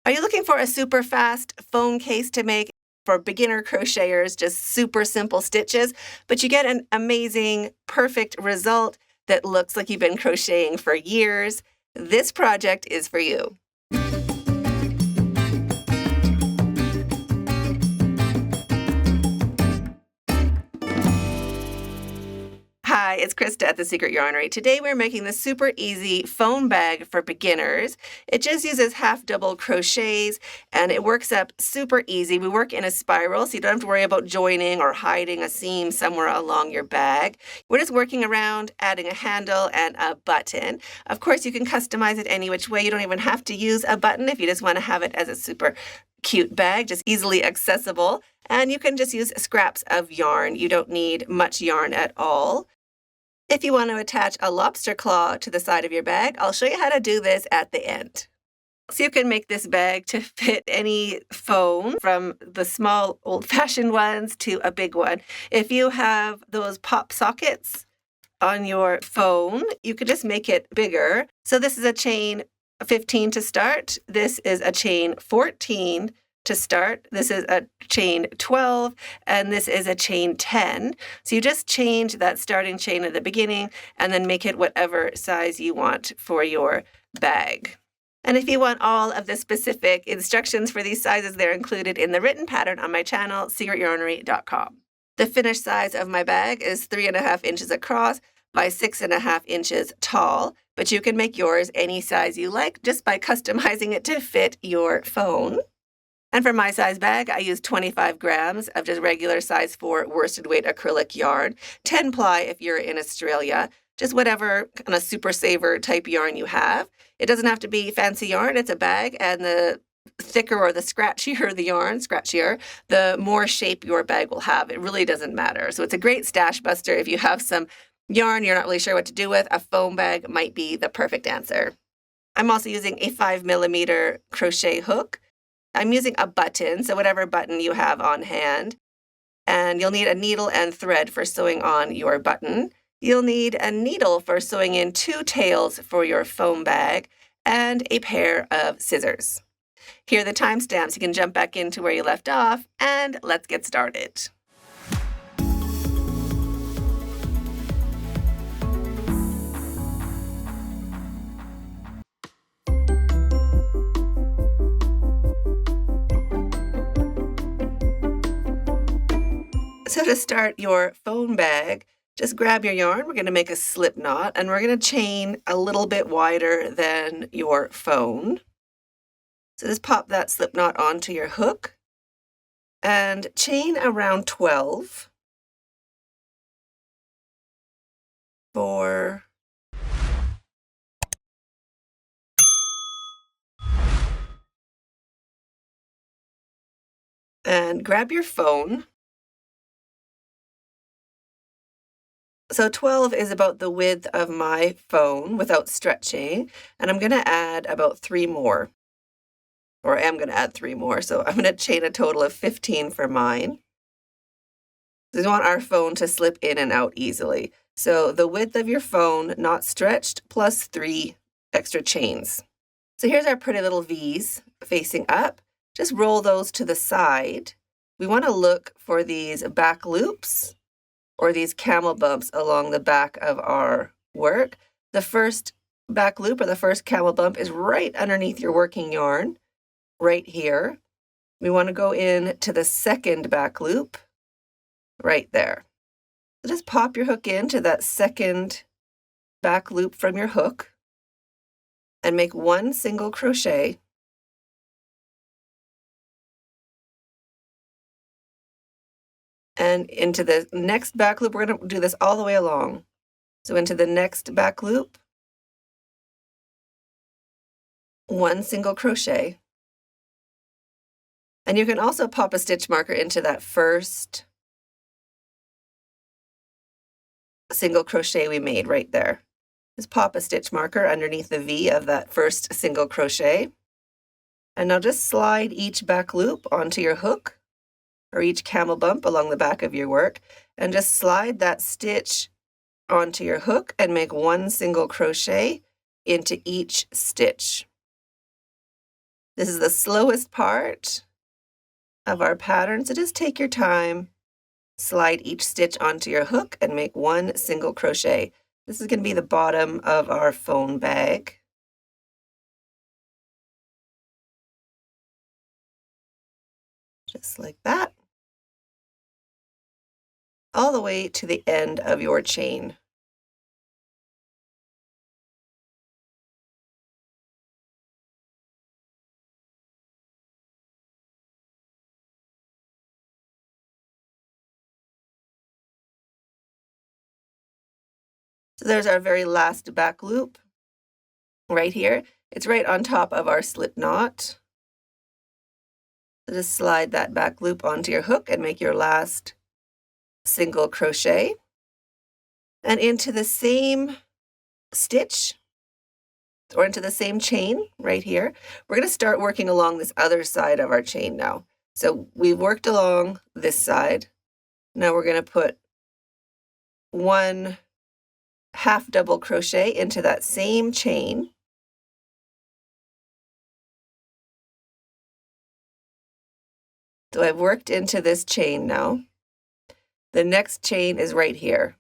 Are you looking for a super fast phone case to make for beginner crocheters, just super simple stitches, but you get an amazing, perfect result that looks like you've been crocheting for years? This project is for you. Hi, it's Krista at The Secret Yarnery. Today we're making this super easy foam bag for beginners. It just uses half double crochets and it works up super easy. We work in a spiral, so you don't have to worry about joining or hiding a seam somewhere along your bag. We're just working around, adding a handle and a button. Of course, you can customize it any which way. You don't even have to use a button if you just want to have it as a super cute bag, just easily accessible. And you can just use scraps of yarn. You don't need much yarn at all. If you want to attach a lobster claw to the side of your bag, I'll show you how to do this at the end. So you can make this bag to fit any phone, from the small old-fashioned ones to a big one. If you have those pop sockets on your phone, you could just make it bigger. So this is a chain 15 to start. This is a chain 14 to start. This is a chain 12, and this is a chain 10. So you just change that starting chain at the beginning and then make it whatever size you want for your bag. And if you want all of the specific instructions for these sizes, they're included in the written pattern on my channel, secretyarnery.com. The finished size of my bag is 3.5 inches across by 6.5 inches tall, but you can make yours any size you like just by customizing it to fit your phone. And for my size bag, I use 25 grams of just regular size 4 worsted weight acrylic yarn, 10 ply if you're in Australia, just whatever kind of super saver type yarn you have. It doesn't have to be fancy yarn, it's a bag, and the thicker or the scratchier the yarn, the more shape your bag will have. It really doesn't matter. So it's a great stash buster if you have some yarn you're not really sure what to do with. A foam bag might be the perfect answer. I'm also using a 5mm crochet hook. I'm using a button, so whatever button you have on hand. And you'll need a needle and thread for sewing on your button. You'll need a needle for sewing in 2 tails for your foam bag and a pair of scissors. Here are the timestamps. You can jump back into where you left off, and let's get started. So to start your foam bag, just grab your yarn. We're going to make a slip knot, and we're going to chain a little bit wider than your phone. So just pop that slip knot onto your hook and chain around 12 for and grab your phone. So 12 is about the width of my phone without stretching, and I'm going to add about 3 more, or I am going to add 3 more, so I'm going to chain a total of 15 for mine. We want our phone to slip in and out easily. So the width of your phone, not stretched, plus 3 extra chains. So here's our pretty little V's facing up. Just roll those to the side. We want to look for these back loops or these camel bumps along the back of our work. The first back loop or the first camel bump is right underneath your working yarn, right here. We want to go in to the second back loop, right there. So just pop your hook into that second back loop from your hook and make 1 single crochet. And into the next back loop, we're going to do this all the way along. So into the next back loop, 1 single crochet. And you can also pop a stitch marker into that first single crochet we made right there. Just pop a stitch marker underneath the V of that first single crochet. And now just slide each back loop onto your hook, or each camel bump along the back of your work, and just slide that stitch onto your hook and make 1 single crochet into each stitch. This is the slowest part of our pattern, so just take your time, slide each stitch onto your hook and make one single crochet. This is going to be the bottom of our phone bag. Just like that. All the way to the end of your chain. So there's our very last back loop right here. It's right on top of our slip knot. So just slide that back loop onto your hook and make your last single crochet. And into the same stitch, or into the same chain right here, we're going to start working along this other side of our chain now. So we've worked along this side. Now we're going to put one half double crochet into that same chain. So I've worked into this chain now. The next chain is right here.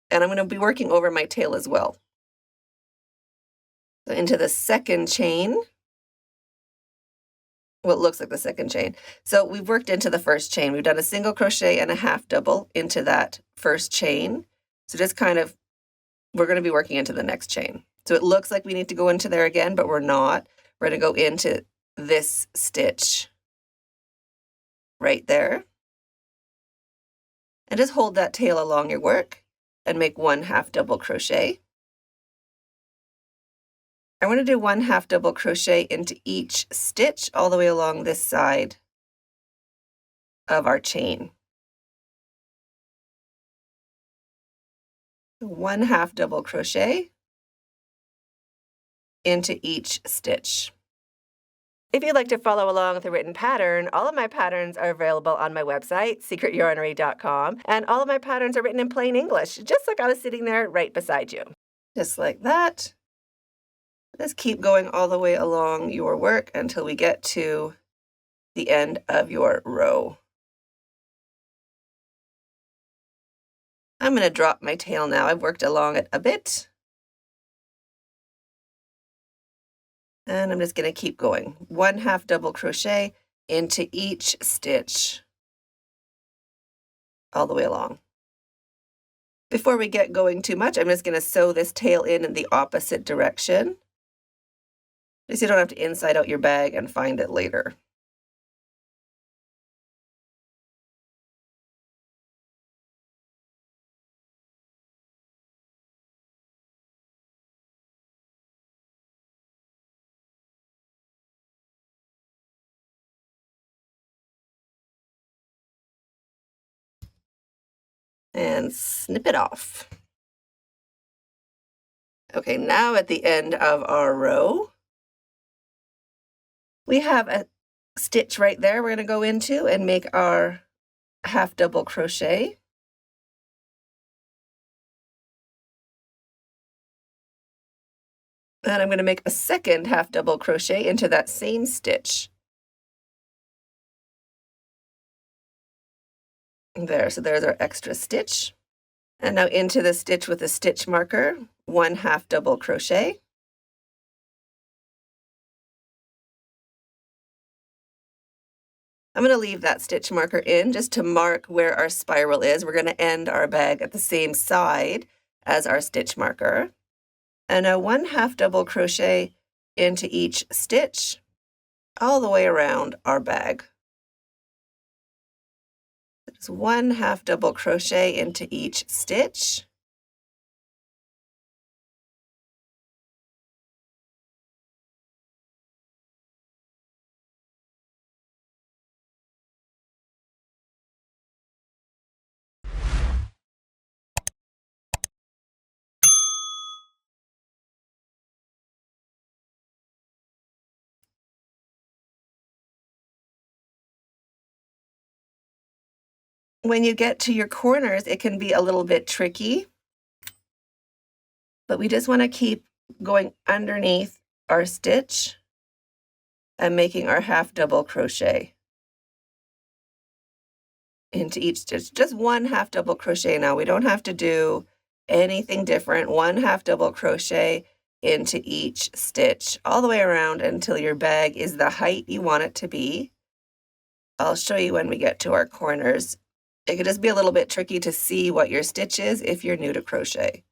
And I'm going to be working over my tail as well. So into the second chain, what looks like the second chain. So we've worked into the first chain. We've done a single crochet and a half double into that first chain. So just kind of, we're going to be working into the next chain. So it looks like we need to go into there again, but we're not. We're going to go into this stitch right there. And just hold that tail along your work and make one half double crochet. I want to do one half double crochet into each stitch all the way along this side of our chain. One half double crochet into each stitch. If you'd like to follow along with a written pattern, all of my patterns are available on my website, secretyarnery.com, and all of my patterns are written in plain English, just like I was sitting there right beside you. Just like that. Just keep going all the way along your work until we get to the end of your row. I'm going to drop my tail now. I've worked along it a bit. And I'm just going to keep going. One half double crochet into each stitch all the way along. Before we get going too much, I'm just going to sew this tail in the opposite direction. So you don't have to inside out your bag and find it later. And snip it off. Okay, now at the end of our row, we have a stitch right there we're going to go into and make our half double crochet. And I'm going to make a second half double crochet into that same stitch. There, so there's our extra stitch. And now into the stitch with a stitch marker, one half double crochet. I'm going to leave that stitch marker in just to mark where our spiral is. We're going to end our bag at the same side as our stitch marker. And now one half double crochet into each stitch all the way around our bag. Just one half double crochet into each stitch. When you get to your corners, it can be a little bit tricky, but we just want to keep going underneath our stitch and making our half double crochet into each stitch. Just one half double crochet now. We don't have to do anything different. One half double crochet into each stitch all the way around until your bag is the height you want it to be. I'll show you when we get to our corners. It could just be a little bit tricky to see what your stitch is if you're new to crochet.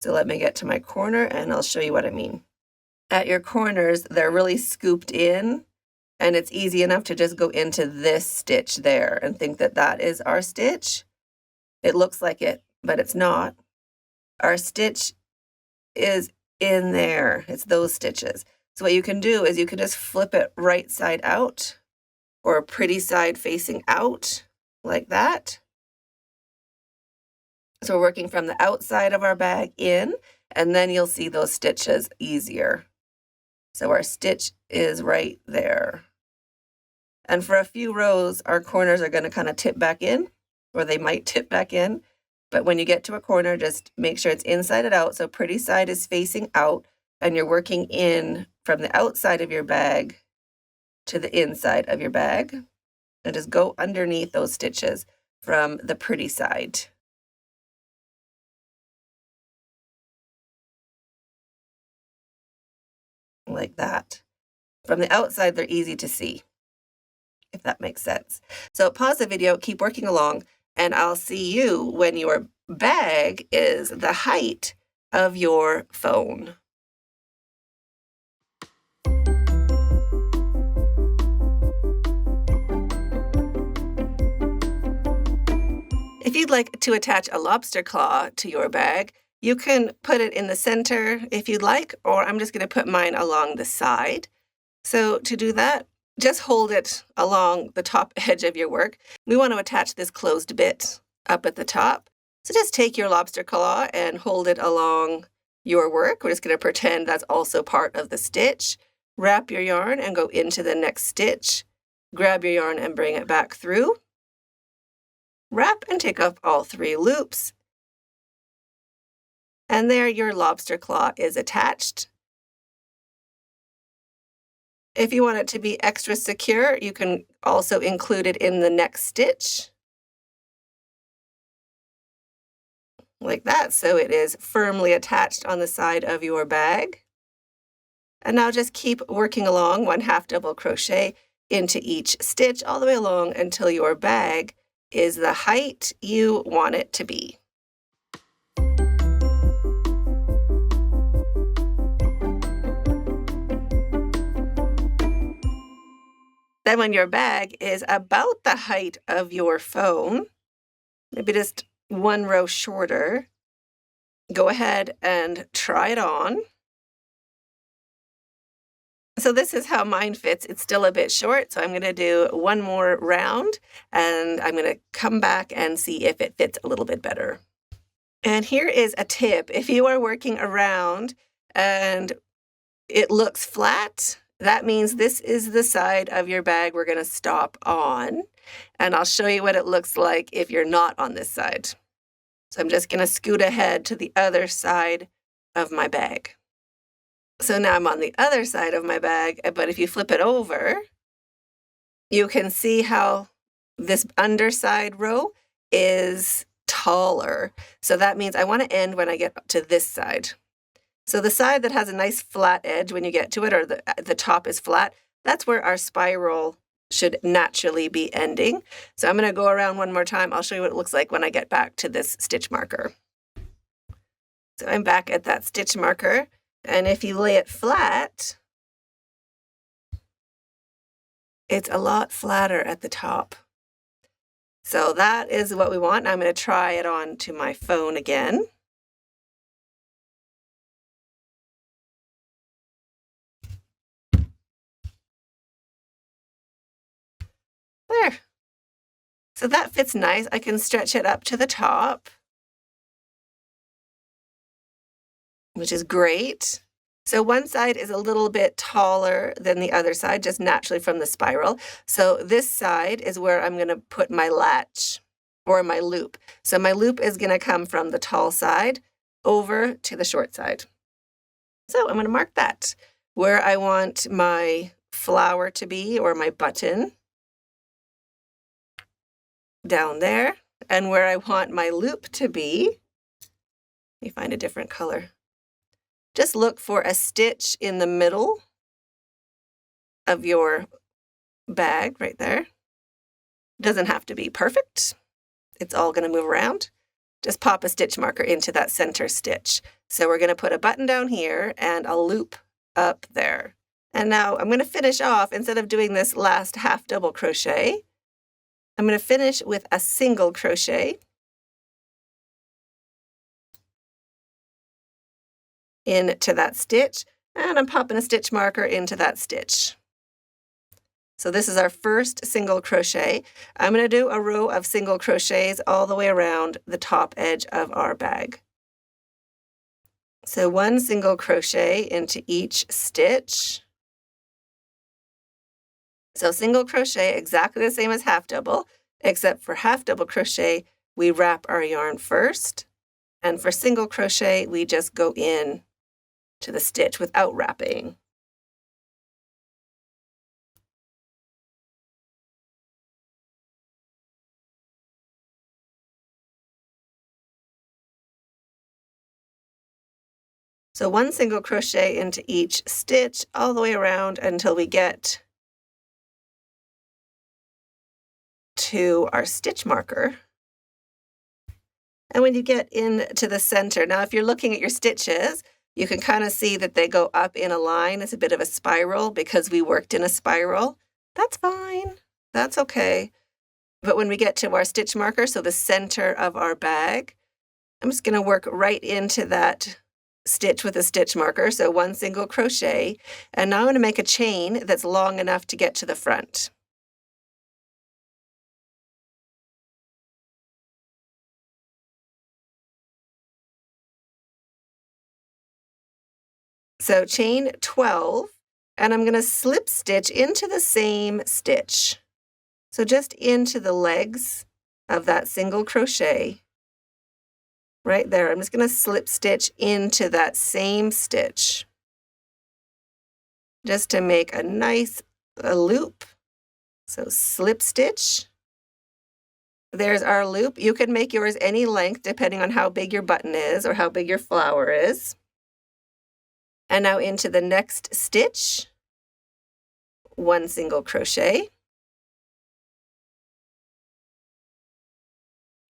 So let me get to my corner and I'll show you what I mean. At your corners, they're really scooped in, and it's easy enough to just go into this stitch there and think that that is our stitch. It looks like it, but it's not. Our stitch is in there. It's those stitches. So what you can do is you can just flip it right side out or a pretty side facing out like that. So we're working from the outside of our bag in, and then you'll see those stitches easier. So our stitch is right there. And for a few rows, our corners are going to kind of tip back in, or they might tip back in. But when you get to a corner, just make sure it's inside and out. So pretty side is facing out, and you're working in from the outside of your bag to the inside of your bag. And just go underneath those stitches from the pretty side. Like that. From the outside, they're easy to see, if that makes sense. So pause the video, keep working along, and I'll see you when your bag is the height of your phone. If you'd like to attach a lobster claw to your bag, you can put it in the center if you'd like, or I'm just going to put mine along the side. So to do that, just hold it along the top edge of your work. We want to attach this closed bit up at the top. So just take your lobster claw and hold it along your work. We're just going to pretend that's also part of the stitch. Wrap your yarn and go into the next stitch. Grab your yarn and bring it back through. Wrap and take off all 3 loops. And there your lobster claw is attached. If you want it to be extra secure, you can also include it in the next stitch. Like that, so it is firmly attached on the side of your bag. And now just keep working along 1 half double crochet into each stitch all the way along until your bag is the height you want it to be. Then when your bag is about the height of your phone, maybe just 1 row shorter, go ahead and try it on. So this is how mine fits. It's still a bit short, so I'm going to do 1 more round, and I'm going to come back and see if it fits a little bit better. And here is a tip. If you are working around and it looks flat, that means this is the side of your bag we're going to stop on, and I'll show you what it looks like if you're not on this side. So I'm just going to scoot ahead to the other side of my bag. So now I'm on the other side of my bag, but if you flip it over, you can see how this underside row is taller. So that means I want to end when I get to this side. So the side that has a nice flat edge when you get to it, or the top is flat, that's where our spiral should naturally be ending. So I'm going to go around 1 more time. I'll show you what it looks like when I get back to this stitch marker. So I'm back at that stitch marker. And if you lay it flat, it's a lot flatter at the top. So that is what we want. I'm going to try it on to my phone again. There. So that fits nice. I can stretch it up to the top, which is great. So one side is a little bit taller than the other side, just naturally from the spiral. So this side is where I'm going to put my latch or my loop. So my loop is going to come from the tall side over to the short side. So I'm going to mark that where I want my flower to be, or my button down there. And where I want my loop to be, let me find a different color. Just look for a stitch in the middle of your bag right there. Doesn't have to be perfect. It's all going to move around. Just pop a stitch marker into that center stitch. So we're going to put a button down here and a loop up there. And now I'm going to finish off, instead of doing this last half double crochet, I'm going to finish with a single crochet into that stitch, and I'm popping a stitch marker into that stitch. So this is our first single crochet. I'm going to do a row of single crochets all the way around the top edge of our bag. So one single crochet into each stitch. So single crochet, exactly the same as half double, except for half double crochet, we wrap our yarn first. And for single crochet, we just go in to the stitch without wrapping. So one single crochet into each stitch all the way around until we get to our stitch marker. And when you get into the center, now if you're looking at your stitches, you can kind of see that they go up in a line. It's a bit of a spiral because we worked in a spiral. That's fine. That's okay. But when we get to our stitch marker, so the center of our bag, I'm just going to work right into that stitch with a stitch marker, so one single crochet, and now I'm going to make a chain that's long enough to get to the front. So chain 12, and I'm going to slip stitch into the same stitch. So just into the legs of that single crochet. Right there, I'm just going to slip stitch into that same stitch just to make a nice loop. So slip stitch. There's our loop. You can make yours any length depending on how big your button is or how big your flower is. And now into the next stitch, one single crochet.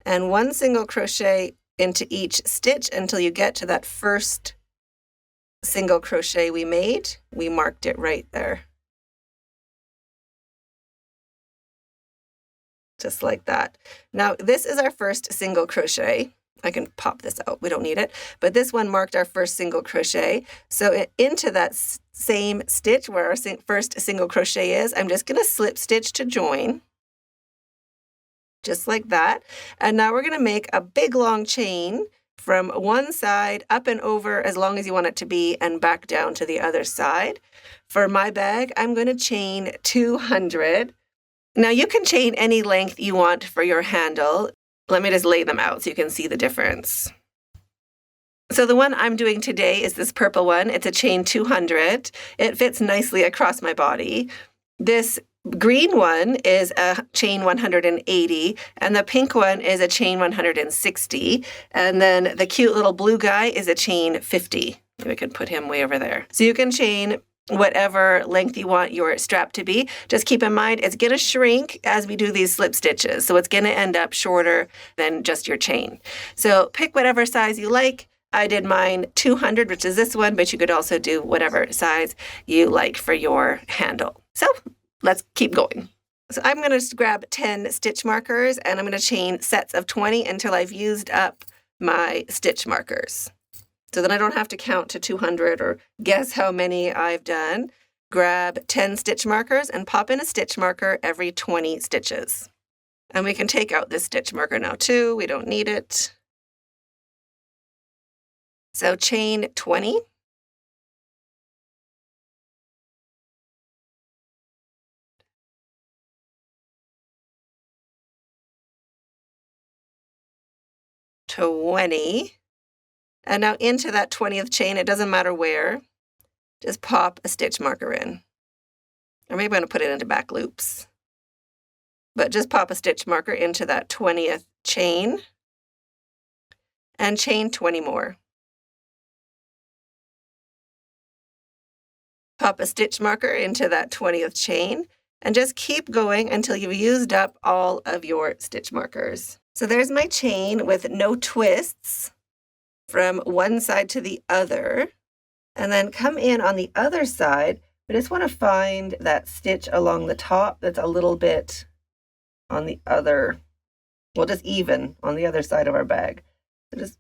And one single crochet into each stitch until you get to that first single crochet we made. We marked it right there. Just like that. Now this is our first single crochet. I can pop this out, we don't need it, but this one marked our first single crochet. So into that same stitch where our first single crochet is, I'm just going to slip stitch to join. Just like that. And now we're going to make a big long chain from one side up and over as long as you want it to be and back down to the other side. For my bag, I'm going to chain 200. Now you can chain any length you want for your handle. Let me just lay them out so you can see the difference. So the one I'm doing today is this purple one. It's a chain 200. It fits nicely across my body. This green one is a chain 180, and the pink one is a chain 160, and then the cute little blue guy is a chain 50. Maybe we can put him way over there. So you can chain whatever length you want your strap to be. Just keep in mind it's going to shrink as we do these slip stitches, so it's going to end up shorter than just your chain. So pick whatever size you like. I did mine 200, which is this one, but you could also do whatever size you like for your handle. So let's keep going. So I'm going to grab 10 stitch markers and I'm going to chain sets of 20 until I've used up my stitch markers. So then I don't have to count to 200 or guess how many I've done. Grab 10 stitch markers and pop in a stitch marker every 20 stitches. And we can take out this stitch marker now too. We don't need it. So chain 20. And now into that 20th chain, it doesn't matter where, just pop a stitch marker in. Or maybe I'm going to put it into back loops. But just pop a stitch marker into that 20th chain and chain 20 more. Pop a stitch marker into that 20th chain and just keep going until you've used up all of your stitch markers. So there's my chain with no twists from one side to the other. And then come in on the other side. We just want to find that stitch along the top that's a little bit on the other, well, just even on the other side of our bag. So just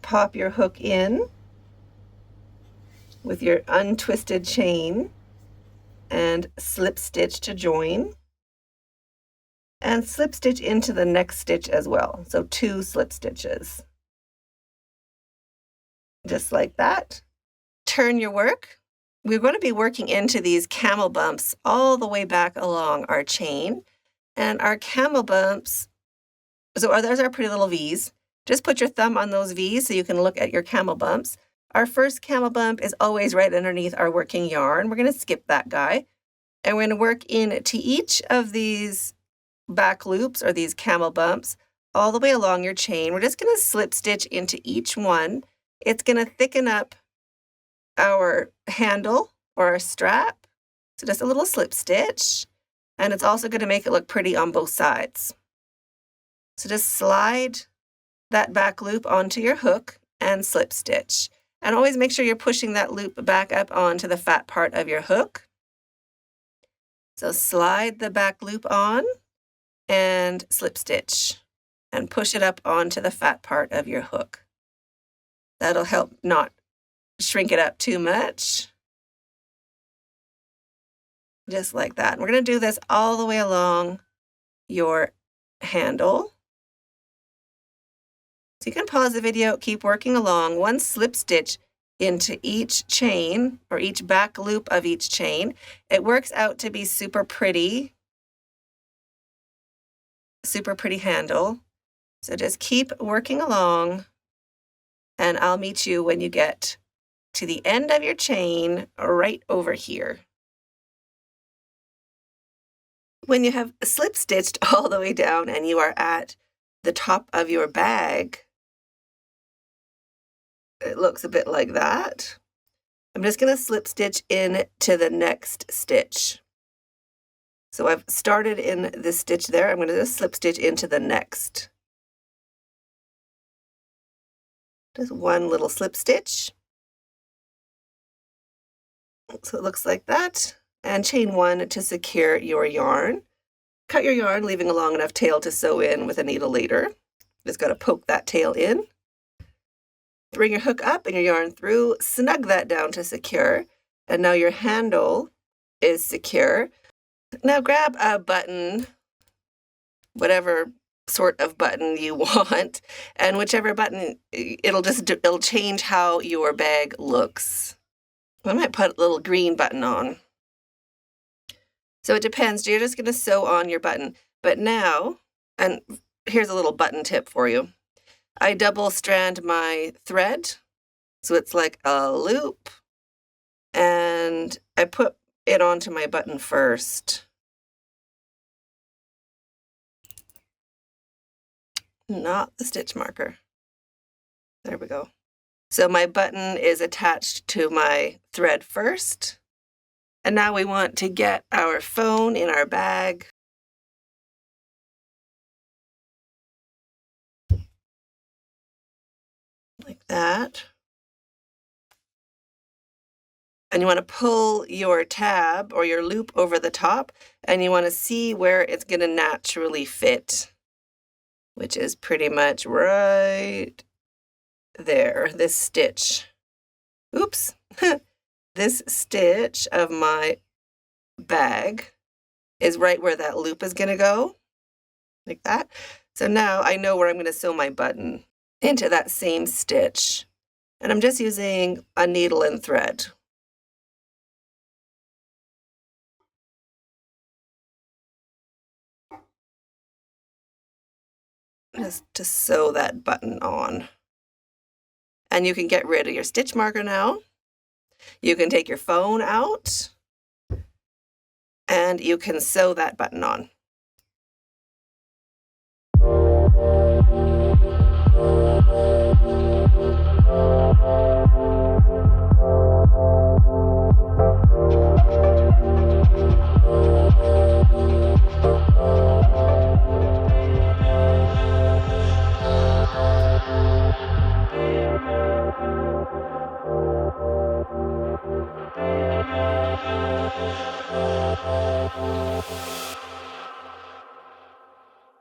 pop your hook in with your untwisted chain and slip stitch to join, and slip stitch into the next stitch as well. So 2 slip stitches. Just like that. Turn your work. We're going to be working into these camel bumps all the way back along our chain. And our camel bumps, so there's our pretty little V's. Just put your thumb on those V's so you can look at your camel bumps. Our first camel bump is always right underneath our working yarn. We're going to skip that guy. And we're going to work into each of these back loops or these camel bumps all the way along your chain. We're just going to slip stitch into each one. It's going to thicken up our handle or our strap. So just a little slip stitch. And it's also going to make it look pretty on both sides. So just slide that back loop onto your hook and slip stitch. And always make sure you're pushing that loop back up onto the fat part of your hook. So slide the back loop on and slip stitch and push it up onto the fat part of your hook. That'll help not shrink it up too much. Just like that. And we're going to do this all the way along your handle. So you can pause the video, keep working along, one slip stitch into each chain or each back loop of each chain. It works out to be super pretty handle. So just keep working along and I'll meet you when you get to the end of your chain right over here. When you have slip stitched all the way down and you are at the top of your bag, it looks a bit like that. I'm just going to slip stitch in to the next stitch. So I've started in this stitch there. I'm going to just slip stitch into the next. Just one little slip stitch. So it looks like that. And chain 1 to secure your yarn. Cut your yarn, leaving a long enough tail to sew in with a needle later. Just got to poke that tail in. Bring your hook up and your yarn through, snug that down to secure, and now your handle is secure. Now grab a button, whatever sort of button you want, and whichever button, it'll change how your bag looks. I might put a little green button on. So it depends. You're just going to sew on your button. But now, and here's a little button tip for you. I double strand my thread, so it's like a loop, and I put it onto my button first. Not the stitch marker. There we go. So my button is attached to my thread first, and now we want to get our phone in our bag. Like that. And you want to pull your tab or your loop over the top, and you want to see where it's going to naturally fit, which is pretty much right there, this stitch. Oops. This stitch of my bag is right where that loop is going to go, like that. So now I know where I'm going to sew my button into that same stitch. And I'm just using a needle and thread. Just to sew that button on. And you can get rid of your stitch marker now. You can take your phone out and you can sew that button on.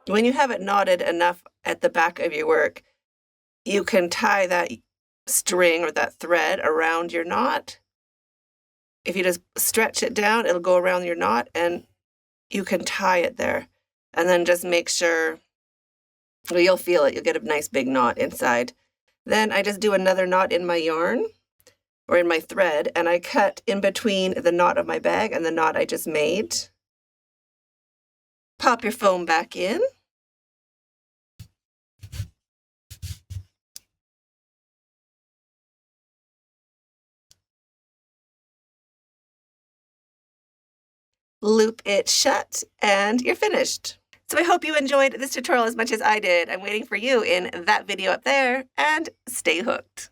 When you have it knotted enough at the back of your work, you can tie that string or that thread around your knot. If you just stretch it down, it'll go around your knot and you can tie it there. And then just make sure, well, you'll feel it. You'll get a nice big knot inside. Then I just do another knot in my yarn or in my thread, and I cut in between the knot of my bag and the knot I just made. Pop your foam back in. Loop it shut, and you're finished. So I hope you enjoyed this tutorial as much as I did. I'm waiting for you in that video up there, and stay hooked.